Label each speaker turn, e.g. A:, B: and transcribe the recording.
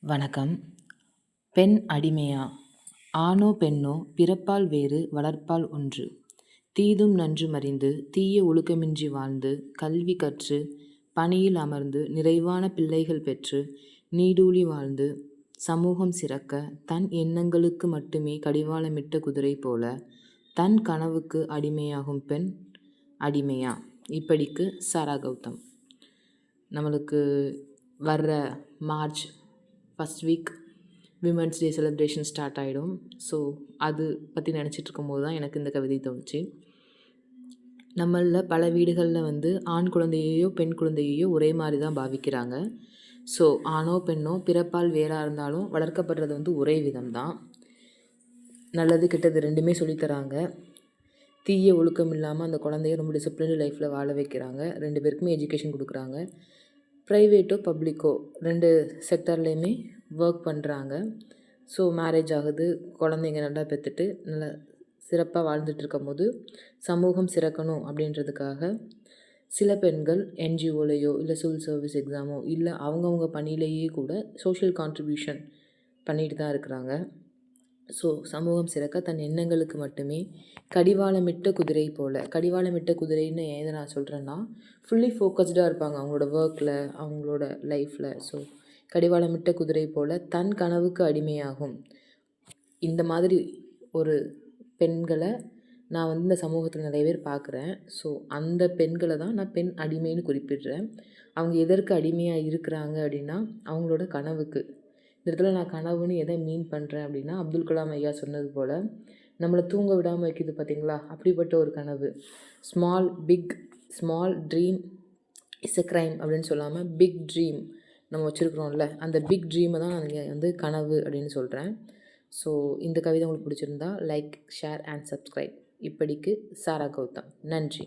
A: வணக்கம். பெண் அடிமையா? ஆணோ பெண்ணோ பிறப்பால் வேறு வளர்ப்பால் ஒன்று. தீதும் நன்று மறிந்து தீய ஒழுக்கமின்றி வாழ்ந்து கல்வி கற்று பணியில் அமர்ந்து நிறைவான பிள்ளைகள் பெற்று நீடூழி வாழ்ந்து சமூகம் சிறக்க தன் எண்ணங்களுக்கு மட்டுமே கடிவாளமிட்ட குதிரை போல தன் கனவுக்கு அடிமையாகும் பெண் அடிமையா? இப்படிக்கு சாரா கௌதம். நம்மளுக்கு வர்ற March first week women's day celebration start ஆகிடும். ஸோ அது பற்றி நினச்சிட்டு இருக்கும்போது தான் எனக்கு இந்த கவிதை தோணுச்சு. நம்மளில் பல வீடுகளில் ஆண் குழந்தையையோ பெண் குழந்தையையோ ஒரே மாதிரி தான் பாவிக்கிறாங்க. ஸோ ஆணோ பெண்ணோ பிறப்பால் வேறாக இருந்தாலும் வளர்க்கப்படுறது ஒரே விதம் தான். நல்லது கெட்டது ரெண்டுமே சொல்லித்தராங்க. தீய ஒழுக்கம் இல்லாமல் அந்த குழந்தைய ரொம்ப டிசிப்ளின்டு லைஃப்பில் வாழ வைக்கிறாங்க. 2 பேருக்குமே எஜுகேஷன் கொடுக்குறாங்க. ப்ரைவேட்டோ பப்ளிக்கோ 2 செக்டர்லேயுமே ஒர்க் பண்ணுறாங்க. ஸோ மேரேஜ் ஆகுது, குழந்தைங்க நல்லா பெற்றுட்டு நல்லா சிறப்பாக வாழ்ந்துட்டுருக்கும் போது சமூகம் சிறக்கணும் அப்படின்றதுக்காக சில பெண்கள் என்ஜிஓலையோ இல்லை சிவில் சர்வீஸ் எக்ஸாமோ இல்லை அவங்கவுங்க பணியிலேயே கூட சோஷியல் கான்ட்ரிபியூஷன் பண்ணிட்டு தான் இருக்கிறாங்க. ஸோ சமூகம் சிறக்க தன் எண்ணங்களுக்கு மட்டுமே கடிவாளமிட்ட குதிரை போல். கடிவாளமிட்ட குதிரைன்னு ஏன் நான் சொல்கிறேன்னா, ஃபுல்லி ஃபோக்கஸ்டாக இருப்பாங்க அவங்களோட ஒர்க்கில், அவங்களோட லைஃப்பில். ஸோ கடிவாளமிட்ட குதிரை போல் தன் கனவுக்கு அடிமையாகும். இந்த மாதிரி ஒரு பெண்களை நான் இந்த சமூகத்தில் நிறைய பேர் பார்க்குறேன். ஸோ அந்த பெண்களை தான் நான் பெண் அடிமைன்னு குறிப்பிடுறேன். அவங்க எதற்கு அடிமையாக இருக்கிறாங்க அப்படின்னா, அவங்களோட கனவுக்கு. இந்த இடத்துல நான் கனவுன்னு எதை மீன் பண்ணுறேன் அப்படின்னா, அப்துல் கலாம் ஐயா சொன்னது போல் நம்மளை தூங்க விடாமல் வைக்கிது பார்த்திங்களா, அப்படிப்பட்ட ஒரு கனவு. Small dream is a crime அப்படின்னு சொல்லாமல் பிக் ட்ரீம் நம்ம வச்சுருக்குறோம்ல, அந்த பிக் ட்ரீமை தான் நான் கனவு அப்படின்னு சொல்கிறேன். ஸோ இந்த கவிதை உங்களுக்கு பிடிச்சிருந்தா லைக், ஷேர் அண்ட் சப்ஸ்கிரைப். இப்படிக்கு சாரா கௌதம். நன்றி.